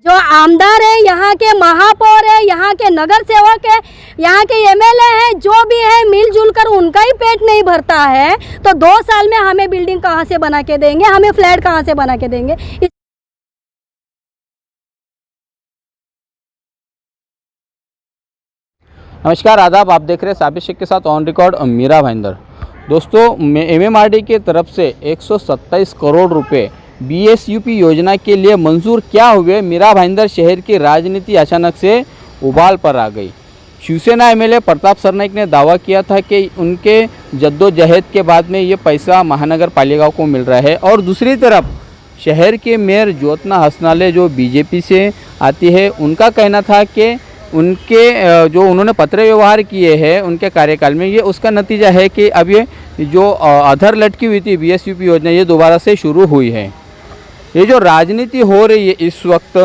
जो आमदार है, यहाँ के महापौर है, यहाँ के नगर सेवक है, यहाँ के एमएलए है, जो भी है मिलजुल कर उनका ही पेट नहीं भरता है तो 2 साल में हमें बिल्डिंग कहाँ से बना के देंगे, हमें फ्लैट कहाँ से बना के देंगे। नमस्कार, आदाब। आप देख रहे हैं साबिर शेख के साथ ऑन रिकॉर्ड मीरा भाईंदर। दोस्तों, एमएमआरडी की तरफ से 127 करोड़ रुपए बीएसयूपी योजना के लिए मंजूर क्या हुए, मीरा भाईंदर शहर की राजनीति अचानक से उबाल पर आ गई। शिवसेना एमएलए प्रताप सरनाईक ने दावा किया था कि उनके जद्दोजहद के बाद में ये पैसा महानगर पालिका को मिल रहा है, और दूसरी तरफ शहर के मेयर ज्योत्ना हसनाले जो बीजेपी से आती है, उनका कहना था कि उनके जो उन्होंने पत्र व्यवहार किए हैं उनके कार्यकाल में, ये उसका नतीजा है कि अब ये जो अधर लटकी हुई थी बीएसयूपी योजना, ये दोबारा से शुरू हुई है। ये जो राजनीति हो रही है इस वक्त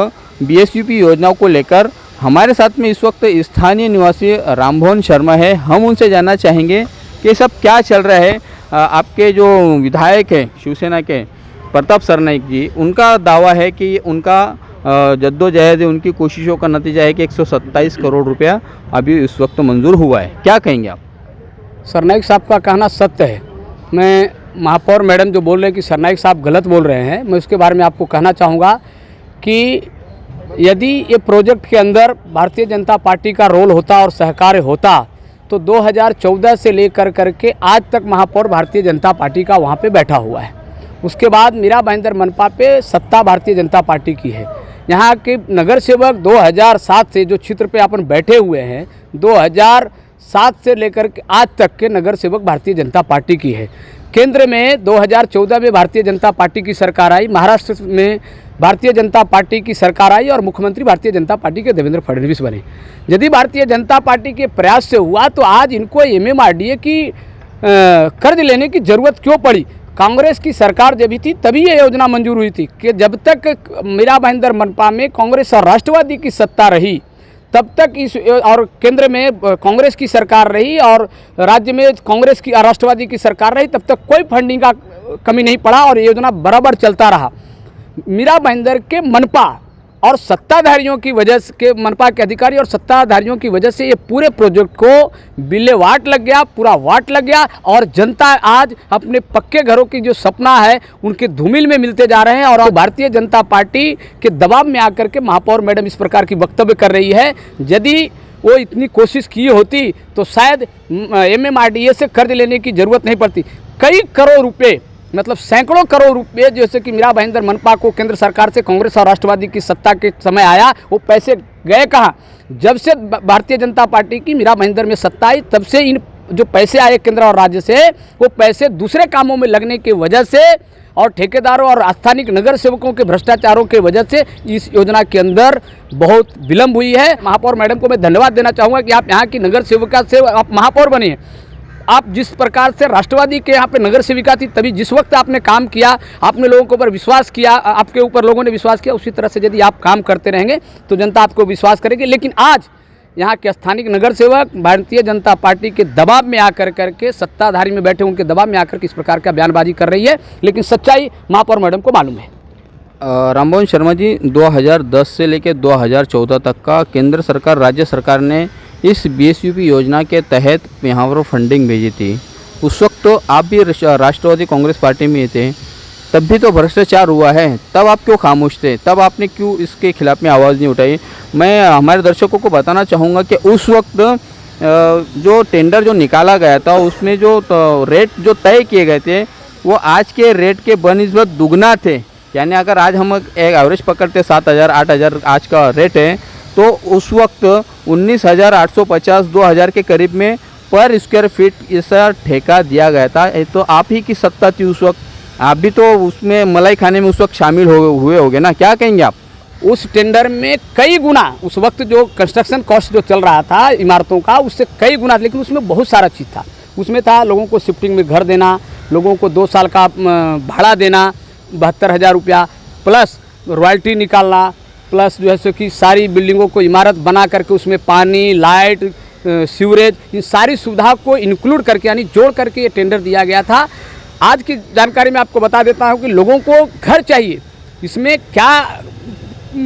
बीएसयूपी योजना को लेकर, हमारे साथ में इस वक्त स्थानीय निवासी रामभुवन शर्मा है। हम उनसे जानना चाहेंगे कि सब क्या चल रहा है। आपके जो विधायक हैं शिवसेना के प्रताप सरनाईक जी, उनका दावा है कि उनका जद्दोजहद, उनकी कोशिशों का नतीजा है कि 127 करोड़ रुपया अभी इस वक्त मंजूर हुआ है। क्या कहेंगे आप? सरनाईक साहब का कहना सत्य है। मैं महापौर मैडम जो बोल रहे हैं कि सरनाईक साहब गलत बोल रहे हैं, मैं उसके बारे में आपको कहना चाहूँगा कि यदि ये प्रोजेक्ट के अंदर भारतीय जनता पार्टी का रोल होता और सहकार्य होता तो 2014 से लेकर करके आज तक महापौर भारतीय जनता पार्टी का वहाँ पे बैठा हुआ है। उसके बाद मीरा भाईंदर मनपा पे सत्ता भारतीय जनता पार्टी की है। यहाँ के नगर सेवक 2007 से जो क्षेत्र पे अपन बैठे हुए हैं, 2007 से लेकर के आज तक के नगर सेवक भारतीय जनता पार्टी की है। केंद्र में 2014 में भारतीय जनता पार्टी की सरकार आई, महाराष्ट्र में भारतीय जनता पार्टी की सरकार आई और मुख्यमंत्री भारतीय जनता पार्टी के देवेंद्र फडणवीस बने। यदि भारतीय जनता पार्टी के प्रयास से हुआ तो आज इनको एमएमआरडीए की कर्ज लेने की ज़रूरत क्यों पड़ी? कांग्रेस की सरकार जब भी थी तभी ये योजना मंजूर हुई थी कि जब तक मीरा भाईंदर मनपा में कांग्रेस और राष्ट्रवादी की सत्ता रही तब तक इस, और केंद्र में कांग्रेस की सरकार रही और राज्य में कांग्रेस की राष्ट्रवादी की सरकार रही, तब तक कोई फंडिंग का कमी नहीं पड़ा और ये योजना बराबर चलता रहा। मीरा भाईंदर के मनपा और सत्ताधारियों की वजह से, के मनपा के अधिकारी और सत्ताधारियों की वजह से ये पूरे प्रोजेक्ट को बिल्ले वाट लग गया, पूरा वाट लग गया और जनता आज अपने पक्के घरों की जो सपना है उनके धूमिल में मिलते जा रहे हैं। और भारतीय जनता पार्टी के दबाव में आकर के महापौर मैडम इस प्रकार की वक्तव्य कर रही है। यदि वो इतनी कोशिश की होती तो शायद एमएमआरडीए से कर्ज लेने की ज़रूरत नहीं पड़ती। कई करोड़ रुपये, मतलब सैकड़ों करोड़ रुपए जैसे कि मीरा भाईंदर मनपा को केंद्र सरकार से कांग्रेस और राष्ट्रवादी की सत्ता के समय आया, वो पैसे गए कहाँ? जब से भारतीय जनता पार्टी की मीरा भाईंदर में सत्ता आई तब से इन जो पैसे आए केंद्र और राज्य से, वो पैसे दूसरे कामों में लगने की वजह से और ठेकेदारों और स्थानिक नगर सेवकों के भ्रष्टाचारों की वजह से इस योजना के अंदर बहुत विलम्ब हुई है। महापौर मैडम को मैं धन्यवाद देना चाहूँगा कि आप यहाँ की नगर सेविका से आप महापौर बनी हैं। आप जिस प्रकार से राष्ट्रवादी के यहाँ पे नगर सेविका थी, तभी जिस वक्त आपने काम किया, आपने लोगों के ऊपर विश्वास किया, आपके ऊपर लोगों ने विश्वास किया, उसी तरह से यदि आप काम करते रहेंगे तो जनता आपको विश्वास करेगी। लेकिन आज यहाँ के स्थानिक नगर सेवक भारतीय जनता पार्टी के दबाव में आकर करके, सत्ताधारी में बैठे उनके दबाव में आकर के इस प्रकार का बयानबाजी कर रही है, लेकिन सच्चाई महापौर मैडम को मालूम है। रामभुवन शर्मा जी, 2010 से लेकर 2014 तक का केंद्र सरकार, राज्य सरकार ने इस बीएसयूपी योजना के तहत यहाँ पर फंडिंग भेजी थी। उस वक्त तो आप भी राष्ट्रवादी कांग्रेस पार्टी में थे, तब भी तो भ्रष्टाचार हुआ है, तब आप क्यों खामोश थे? तब आपने क्यों इसके खिलाफ में आवाज़ नहीं उठाई? मैं हमारे दर्शकों को बताना चाहूँगा कि उस वक्त जो टेंडर जो निकाला गया था उसमें जो रेट जो तय किए गए थे वो आज के रेट के बनिस्बत दुगना थे। यानी अगर आज हम एक एवरेज पकड़ते 7,000 8,000 आज का रेट है, तो उस वक्त 19,850 2,000 के करीब में पर स्क्वायर फीट ऐसा ठेका दिया गया था। तो आप ही की सत्ता थी उस वक्त, आप भी तो उसमें मलाई खाने में उस वक्त शामिल हुए होंगे ना? क्या कहेंगे आप? उस टेंडर में कई गुना, उस वक्त जो कंस्ट्रक्शन कॉस्ट जो चल रहा था इमारतों का, उससे कई गुना, लेकिन उसमें बहुत सारा चीज़ था। उसमें था लोगों को शिफ्टिंग में घर देना, लोगों को 2 साल का भाड़ा देना 72,000 रुपया, प्लस रॉयल्टी निकालना, प्लस जो है सो कि सारी बिल्डिंगों को इमारत बना करके उसमें पानी, लाइट, सीवरेज, इन सारी सुविधा को इंक्लूड करके यानी जोड़ करके ये टेंडर दिया गया था। आज की जानकारी मैं आपको बता देता हूँ कि लोगों को घर चाहिए, इसमें क्या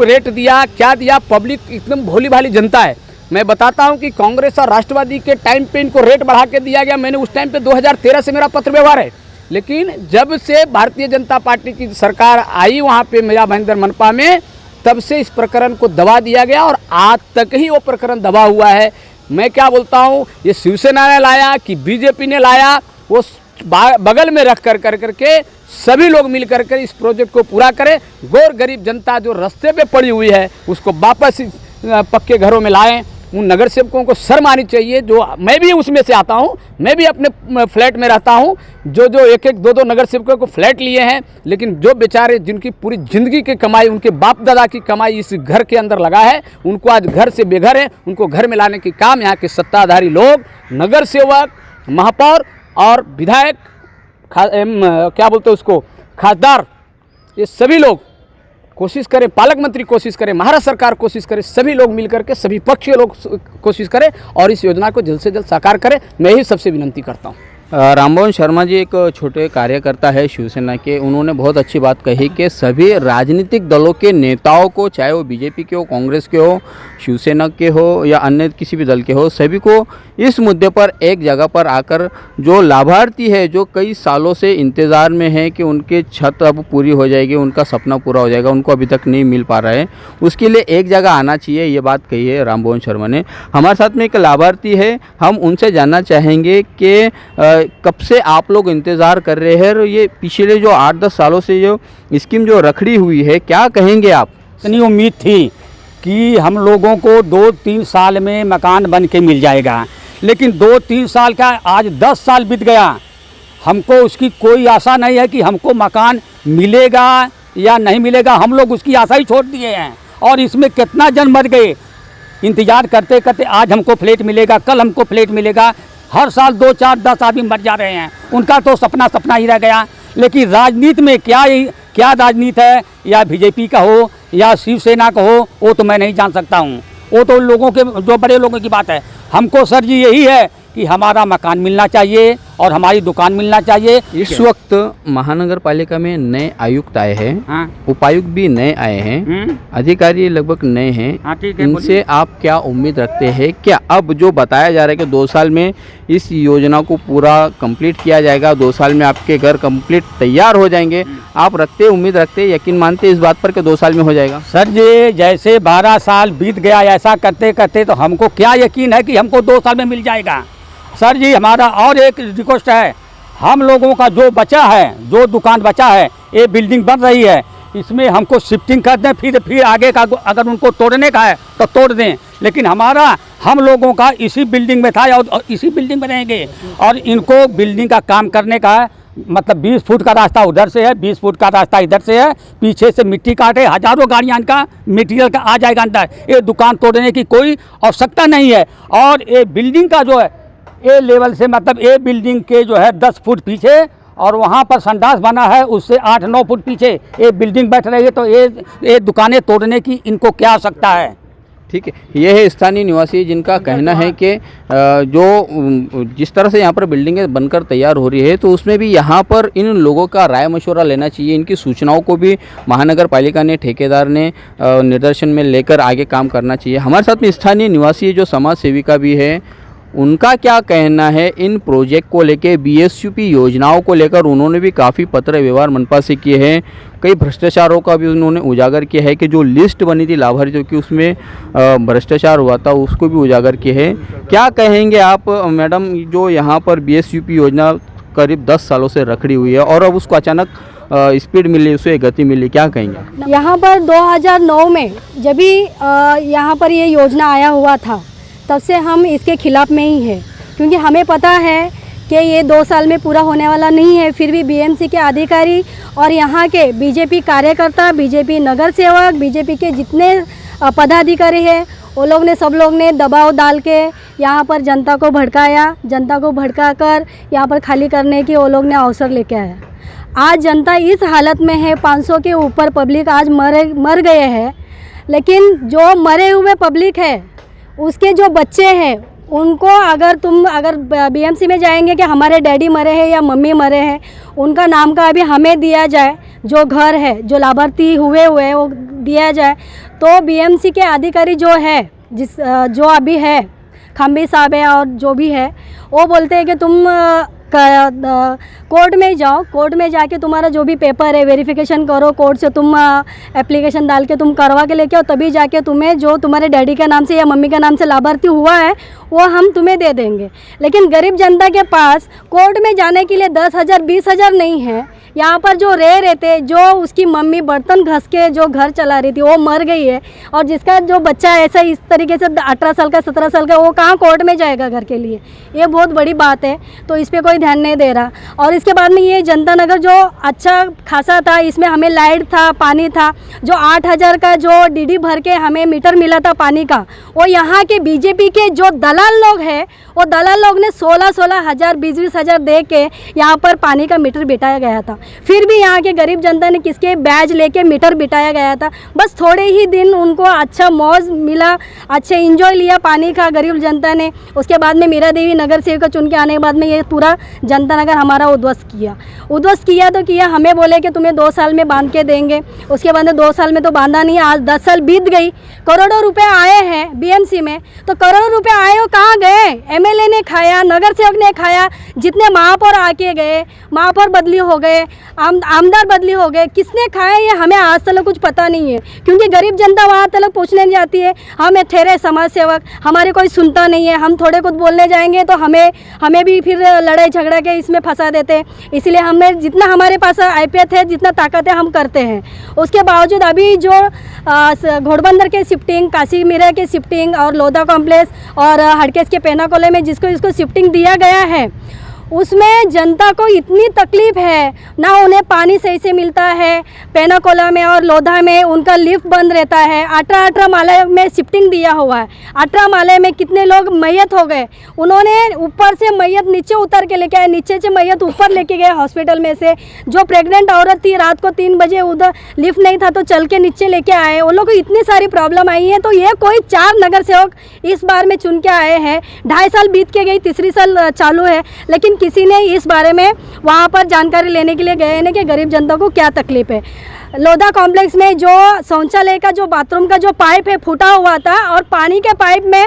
रेट दिया, क्या दिया, पब्लिक एकदम भोली भाली जनता है। मैं बताता हूं कि कांग्रेस और राष्ट्रवादी के टाइम पे इनको रेट बढ़ा के दिया गया। मैंने उस टाइम पे 2013 से मेरा पत्र व्यवहार है, लेकिन जब से भारतीय जनता पार्टी की सरकार आई वहाँ पे मीरा भाईंदर मनपा में, तब से इस प्रकरण को दबा दिया गया और आज तक ही वो प्रकरण दबा हुआ है। मैं क्या बोलता हूँ, ये शिवसेना ने लाया कि बीजेपी ने लाया, वो बगल में रख कर करके सभी लोग मिल कर इस प्रोजेक्ट को पूरा करें। गौर गरीब जनता जो रास्ते पे पड़ी हुई है उसको वापस पक्के घरों में लाएं। उन नगर सेवकों को शर्म आनी चाहिए, जो मैं भी उसमें से आता हूं, मैं भी अपने फ्लैट में रहता हूं, जो एक एक दो नगर सेवकों को फ्लैट लिए हैं, लेकिन जो बेचारे जिनकी पूरी ज़िंदगी की कमाई, उनके बाप दादा की कमाई इस घर के अंदर लगा है, उनको आज घर से बेघर है, उनको घर में लाने की काम यहाँ के सत्ताधारी लोग, नगर सेवक, महापौर और विधायक, क्या बोलते हैं उसको, खासदार, ये सभी लोग कोशिश करें, पालक मंत्री कोशिश करें, महाराष्ट्र सरकार कोशिश करे, सभी लोग मिलकर के, सभी पक्षीय लोग कोशिश करें और इस योजना को जल्द से जल्द साकार करें। मैं ही सबसे विनंती करता हूं। रामभवन शर्मा जी एक छोटे कार्यकर्ता है शिवसेना के, उन्होंने बहुत अच्छी बात कही कि सभी राजनीतिक दलों के नेताओं को, चाहे वो बीजेपी के हो, कांग्रेस के हो, शिवसेना के हो या अन्य किसी भी दल के हो, सभी को इस मुद्दे पर एक जगह पर आकर, जो लाभार्थी है, जो कई सालों से इंतज़ार में है कि उनकी छत अब पूरी हो जाएगी, उनका सपना पूरा हो जाएगा, उनको अभी तक नहीं मिल पा रहा है, उसके लिए एक जगह आना चाहिए, ये बात कही है रामभवन शर्मा ने। हमारे साथ में एक लाभार्थी है, हम उनसे जानना चाहेंगे कि कब से आप लोग इंतज़ार कर रहे हैं और ये पिछले जो 8-10 सालों से जो स्कीम जो रखड़ी हुई है, क्या कहेंगे आप? इतनी उम्मीद थी कि हम लोगों को 2-3 साल में मकान बन के मिल जाएगा, लेकिन 2-3 साल का आज 10 साल बीत गया, हमको उसकी कोई आशा नहीं है कि हमको मकान मिलेगा या नहीं मिलेगा। हम लोग उसकी आशा ही छोड़ दिए हैं और इसमें कितना जन मर गए इंतज़ार करते करते। आज हमको फ्लैट मिलेगा, कल हमको फ्लैट मिलेगा, हर साल 2-4-10 आदमी मर जा रहे हैं, उनका तो सपना ही रह गया। लेकिन राजनीति में क्या राजनीति है, या बीजेपी का हो या शिवसेना का हो, वो तो मैं नहीं जान सकता हूँ, वो तो लोगों के, जो बड़े लोगों की बात है। हमको सर जी यही है कि हमारा मकान मिलना चाहिए और हमारी दुकान मिलना चाहिए। इस वक्त महानगर पालिका में नए आयुक्त आए हैं, हाँ। उपायुक्त भी नए आए हैं, अधिकारी लगभग नए हैं, हाँ, ठीक है, इनसे आप क्या उम्मीद रखते हैं? क्या अब जो बताया जा रहा है कि 2 साल में इस योजना को पूरा कंप्लीट किया जाएगा, 2 साल में आपके घर कंप्लीट तैयार हो जाएंगे, आप उम्मीद रखते, यकीन मानते इस बात पर कि 2 साल में हो जाएगा? सर जी, जैसे 12 साल बीत गया, ऐसा करते करते तो हमको क्या यकीन है कि हमको 2 साल में मिल जाएगा। सर जी, हमारा और एक रिक्वेस्ट है, हम लोगों का जो बचा है, जो दुकान बचा है, ये बिल्डिंग बन रही है, इसमें हमको शिफ्टिंग कर दें, फिर आगे का अगर उनको तोड़ने का है तो तोड़ दें, लेकिन हम लोगों का इसी बिल्डिंग में था और इसी बिल्डिंग में रहेंगे। और इनको बिल्डिंग का काम करने का है, मतलब 20 फुट का रास्ता उधर से है, 20 फुट का रास्ता इधर से है, पीछे से मिट्टी काटे, हजारों गाड़ियाँ इनका मटेरियल का आ जाएगा अंदर। ये दुकान तोड़ने की कोई आवश्यकता नहीं है। और ये बिल्डिंग का जो है, ए लेवल से, मतलब ए बिल्डिंग के जो है 10 फुट पीछे, और वहाँ पर संडास बना है, उससे 8-9 फुट पीछे ये बिल्डिंग बैठ रही है, तो ये दुकानें तोड़ने की इनको क्या आवश्यकता है? ठीक है, ये है स्थानीय निवासी जिनका कहना है कि जो जिस तरह से यहाँ पर बिल्डिंगें बनकर तैयार हो रही है, तो उसमें भी यहाँ पर इन लोगों का राय मशवरा लेना चाहिए, इनकी सूचनाओं को भी महानगर पालिका ने, ठेकेदार ने निर्देशन में लेकर आगे काम करना चाहिए। हमारे साथ में स्थानीय निवासी जो समाज सेविका भी है, उनका क्या कहना है इन प्रोजेक्ट को लेके, बीएसयूपी योजनाओं को लेकर उन्होंने भी काफ़ी पत्र व्यवहार मनपा से किए हैं, कई भ्रष्टाचारों का भी उन्होंने उजागर किया है कि जो लिस्ट बनी थी लाभार्थियों की उसमें भ्रष्टाचार हुआ था, उसको भी उजागर किए हैं। क्या कहेंगे आप मैडम, जो यहाँ पर बीएसयूपी योजना करीब 10 सालों से रखड़ी हुई है और अब उसको अचानक स्पीड मिली, उसे गति मिली, क्या कहेंगे? यहाँ पर 2009 में जब भी यहाँ पर ये योजना आया हुआ था, तब से हम इसके खिलाफ में ही है, क्योंकि हमें पता है कि ये 2 साल में पूरा होने वाला नहीं है। फिर भी बीएमसी के अधिकारी और यहाँ के बीजेपी कार्यकर्ता, बीजेपी नगर सेवक, बीजेपी के जितने पदाधिकारी हैं, वो लोग ने, सब लोग ने दबाव डाल के यहाँ पर जनता को भड़काया, जनता को भड़काकर यहाँ पर खाली करने की वो लोग ने अवसर लेके आया। आज जनता इस हालत में है, 500 के ऊपर पब्लिक आज मर गए हैं, लेकिन जो मरे हुए पब्लिक है, उसके जो बच्चे हैं, उनको अगर बीएमसी में जाएंगे कि हमारे डैडी मरे हैं या मम्मी मरे हैं, उनका नाम का अभी हमें दिया जाए, जो घर है जो लाभार्थी हुए हैं वो दिया जाए। तो बीएमसी के अधिकारी जो है जो अभी है खम्बी साहब है और जो भी है वो बोलते हैं कि तुम कोर्ट में जाओ, कोर्ट में जाके तुम्हारा जो भी पेपर है वेरिफिकेशन करो, कोर्ट से तुम एप्लीकेशन डाल के तुम करवा के लेके आओ, तभी जाके तुम्हें जो तुम्हारे डैडी के नाम से या मम्मी के नाम से लाभार्थी हुआ है वो हम तुम्हें दे देंगे। लेकिन गरीब जनता के पास कोर्ट में जाने के लिए 10,000 20,000 नहीं है। यहाँ पर जो रह रहे थे, जो उसकी मम्मी बर्तन घस के जो घर चला रही थी वो मर गई है, और जिसका जो बच्चा ऐसा इस तरीके से 18 साल का 17 साल का, वो कहाँ कोर्ट में जाएगा घर के लिए? ये बहुत बड़ी बात है। तो इस पर कोई ध्यान नहीं दे रहा। और इसके बाद में ये जनता नगर जो अच्छा खासा था, इसमें हमें लाइट था, पानी था, जो 8,000 का जो डीडी भर के हमें मीटर मिला था पानी का, वो यहाँ के बीजेपी के जो दलाल लोग हैं वो दलाल लोग ने 16-16 हज़ार 20-20 हज़ार दे के यहाँ पर पानी का मीटर बिठाया गया था। फिर भी यहाँ के गरीब जनता ने किसके बैज लेके मीटर बिठाया गया था। बस थोड़े ही दिन उनको अच्छा मौज मिला, अच्छे इंजॉय लिया पानी का गरीब जनता ने। उसके बाद में मीरा देवी नगर सेविका चुन के आने के बाद में ये पूरा जनता नगर हमारा उद्ध्वस्त किया तो किया। हमें बोले कि तुम्हें 2 साल में बांध के देंगे। उसके बाद में 2 साल में तो बांधा नहीं। आज 10 साल बीत गई, करोड़ों रुपए आए हैं बीएमसी में, तो करोड़ों रुपए आए वो कहाँ गए? एमएलए ने खाया, नगर सेवक ने खाया, जितने महापौर आके गए, महापौर बदली हो गए, आमदार बदली हो गए, किसने खाया ये हमें आज तक कुछ पता नहीं है। क्योंकि गरीब जनता वहाँ तक पूछने नहीं जाती है। हम ठहरे समाज सेवक, हमारे कोई सुनता नहीं है। हम थोड़े कुछ बोलने जाएंगे तो हमें भी फिर लड़ाई झगड़ा के इसमें फंसा देते हैं। इसलिए हमें जितना हमारे पास आईपीएफ है, जितना ताकत है, हम करते हैं। उसके बावजूद अभी जो घोड़बंदर के शिफ्टिंग, काशी मीरा के शिफ्टिंग और लोधा कॉम्प्लेक्स और हड़केस के पेनाकोले में इसको शिफ्टिंग दिया गया है, उसमें जनता को इतनी तकलीफ है ना। उन्हें पानी सही से मिलता है, पेनाकोला में और लोधा में उनका लिफ्ट बंद रहता है। 18 माले में शिफ्टिंग दिया हुआ है। 18 माले में कितने लोग मैयत हो गए। उन्होंने ऊपर से मैयत नीचे उतर के लेके आए, नीचे से मैयत ऊपर लेके गए हॉस्पिटल में से। जो प्रेग्नेंट औरत थी, रात को 3 बजे उधर लिफ्ट नहीं था तो चल के नीचे लेके आए। उन लोगों को इतनी सारी प्रॉब्लम आई है। तो ये कोई 4 नगर सेवक इस बार में चुन के आए हैं। 2.5 साल बीत के गई, तीसरी साल चालू है, लेकिन किसी ने इस बारे में वहाँ पर जानकारी लेने के लिए गए हैं कि गरीब जनता को क्या तकलीफ है। लोधा कॉम्प्लेक्स में जो शौचालय का जो बाथरूम का जो पाइप है फूटा हुआ था, और पानी के पाइप में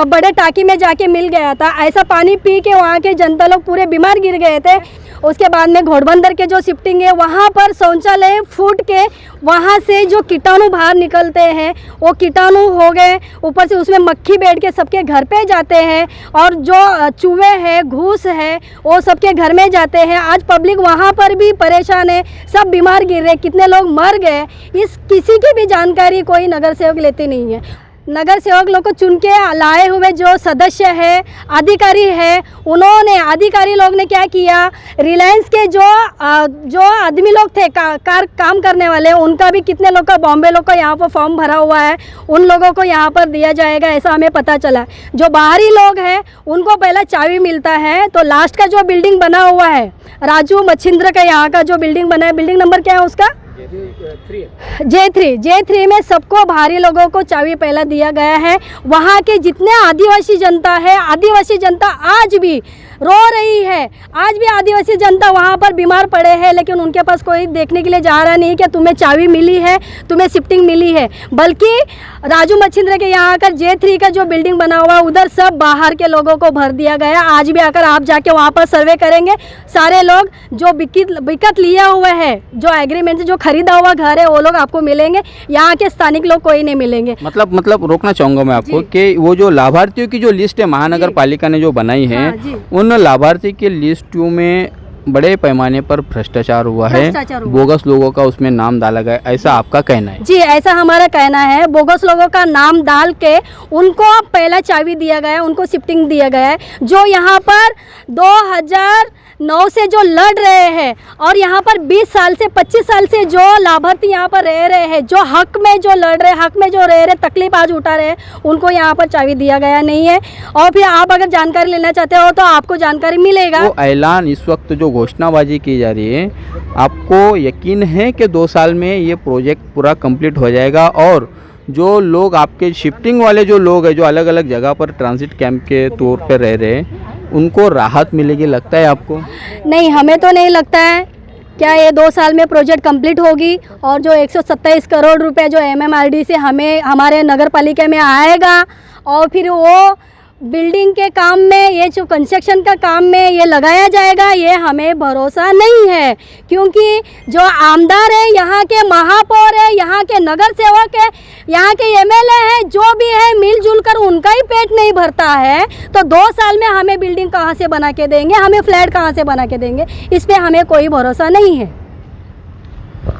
बड़े टाकी में जाके मिल गया था। ऐसा पानी पी के वहाँ के जनता लोग पूरे बीमार गिर गए थे। उसके बाद में घोड़बंदर के जो शिफ्टिंग है, वहाँ पर शौचालय फूट के वहाँ से जो कीटाणु बाहर निकलते हैं वो कीटाणु हो गए। ऊपर से उसमें मक्खी बैठ के सबके घर पे जाते हैं, और जो चूहे हैं, घूस है, वो सबके घर में जाते हैं। आज पब्लिक वहाँ पर भी परेशान है, सब बीमार गिर रहे, कितने लोग मर गए, इस किसी की भी जानकारी कोई नगर सेवक लेते नहीं है। नगर सेवक लोग को चुन के लाए हुए जो सदस्य है, अधिकारी है, उन्होंने अधिकारी लोग ने क्या किया, रिलायंस के जो आदमी लोग थे काम करने वाले, उनका भी कितने लोग का, बॉम्बे लोग का यहाँ पर फॉर्म भरा हुआ है, उन लोगों को यहाँ पर दिया जाएगा ऐसा हमें पता चला। जो बाहरी लोग हैं उनको पहला चाबी मिलता है। तो लास्ट का जो बिल्डिंग बना हुआ है राजू मच्छिंद्र का, यहाँ का जो बिल्डिंग बना है, बिल्डिंग नंबर क्या है उसका? J3 में सबको बाहरी लोगों को चाबी पहला दिया गया है। वहाँ के जितने आदिवासी जनता है, आदिवासी जनता आज भी रो रही है। आज भी आदिवासी जनता वहाँ पर बीमार पड़े हैं, लेकिन उनके पास कोई देखने के लिए जा रहा नहीं कि तुम्हें चाबी मिली है, तुम्हें शिफ्टिंग मिली है। बल्कि राजू मच्छिंद्र के यहाँ का J3 का जो बिल्डिंग बना हुआ है, उधर सब बाहर के लोगों को भर दिया गया। आज भी अगर आप जाके वहाँ पर सर्वे करेंगे, सारे लोग जो बिकत लिया हुआ है, जो एग्रीमेंट से जो खरीदा हुआ घर है, वो लोग आपको मिलेंगे। यहाँ के स्थानिक लोग कोई नहीं मिलेंगे। मतलब रोकना चाहूँगा मैं आपको कि वो जो लाभार्थियों की जो लिस्ट है महानगर पालिका ने जो बनाई है, उन लाभार्थी के लिस्ट में बड़े पैमाने पर भ्रष्टाचार हुआ है, बोगस लोगों का उसमें नाम डाला गया, ऐसा आपका कहना है? जी, ऐसा हमारा कहना है। बोगस लोगों का नाम डाल के उनको पहला चाबी दिया गया है, उनको शिफ्टिंग दिया गया है। जो यहाँ पर 2009 से जो लड़ रहे हैं, और यहाँ पर 20 साल से 25 साल से जो लाभार्थी यहाँ पर रह रहे हैं, जो हक में जो लड़ रहे, हक में जो रह रहे, तकलीफ आज उठा रहे हैं, उनको यहाँ पर चाबी दिया गया नहीं है। और फिर आप अगर जानकारी लेना चाहते हो तो आपको जानकारी मिलेगा। वो ऐलान इस वक्त जो घोषणाबाजी की जा रही है, आपको यकीन है कि 2 साल में ये प्रोजेक्ट पूरा कंप्लीट हो जाएगा, और जो लोग आपके शिफ्टिंग वाले जो लोग हैं, जो अलग अलग जगह पर ट्रांजिट कैंप के तौर पर रह रहे हैं, उनको राहत मिलेगी लगता है आपको? नहीं, हमें तो नहीं लगता है। क्या ये 2 साल में प्रोजेक्ट कंप्लीट होगी और जो 127 करोड़ रुपए जो MMRD से हमें हमारे नगर पालिका में आएगा और फिर वो बिल्डिंग के काम में, ये जो कंस्ट्रक्शन का काम में ये लगाया जाएगा, ये हमें भरोसा नहीं है। क्योंकि जो आमदार है, यहाँ के महापौर है, यहाँ के नगर सेवक है, यहाँ के MLA है, जो भी है मिलजुल कर उनका ही पेट नहीं भरता है। तो 2 साल में हमें बिल्डिंग कहाँ से बना के देंगे, हमें फ्लैट कहाँ से बना के देंगे, इस पर हमें कोई भरोसा नहीं है।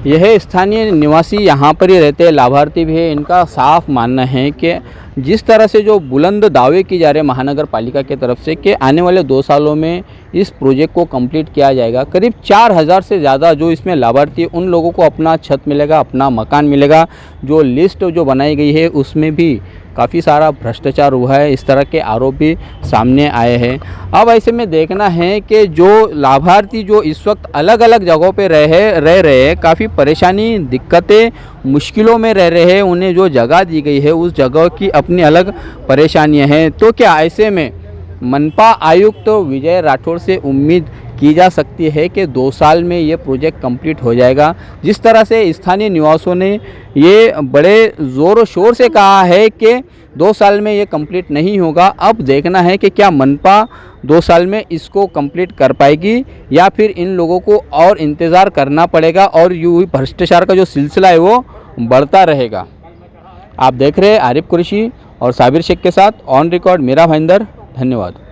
यह स्थानीय निवासी यहाँ पर ही रहते हैं, लाभार्थी भी है। इनका साफ मानना है कि जिस तरह से जो बुलंद दावे की जा रहे हैं महानगर पालिका के तरफ से कि आने वाले 2 सालों में इस प्रोजेक्ट को कंप्लीट किया जाएगा, करीब 4000 से ज़्यादा जो इसमें लाभार्थी है उन लोगों को अपना छत मिलेगा, अपना मकान मिलेगा। जो लिस्ट जो बनाई गई है उसमें भी काफ़ी सारा भ्रष्टाचार हुआ है, इस तरह के आरोप भी सामने आए हैं। अब ऐसे में देखना है कि जो लाभार्थी जो इस वक्त अलग अलग जगहों पे रह रहे हैं, काफ़ी परेशानी, दिक्कतें, मुश्किलों में रह रहे हैं, उन्हें जो जगह दी गई है उस जगह की अपनी अलग परेशानियां हैं। तो क्या ऐसे में मनपा आयुक्त विजय राठौड़ से उम्मीद की जा सकती है कि 2 साल में ये प्रोजेक्ट कंप्लीट हो जाएगा? जिस तरह से स्थानीय निवासियों ने ये बड़े ज़ोर शोर से कहा है कि 2 साल में ये कंप्लीट नहीं होगा। अब देखना है कि क्या मनपा 2 साल में इसको कंप्लीट कर पाएगी या फिर इन लोगों को और इंतज़ार करना पड़ेगा और यूँ भ्रष्टाचार का जो सिलसिला है वो बढ़ता रहेगा। आप देख रहे हैं आरिफ कुरैशी और साबिर शेख के साथ ऑन रिकॉर्ड मीरा भाईंदर। धन्यवाद।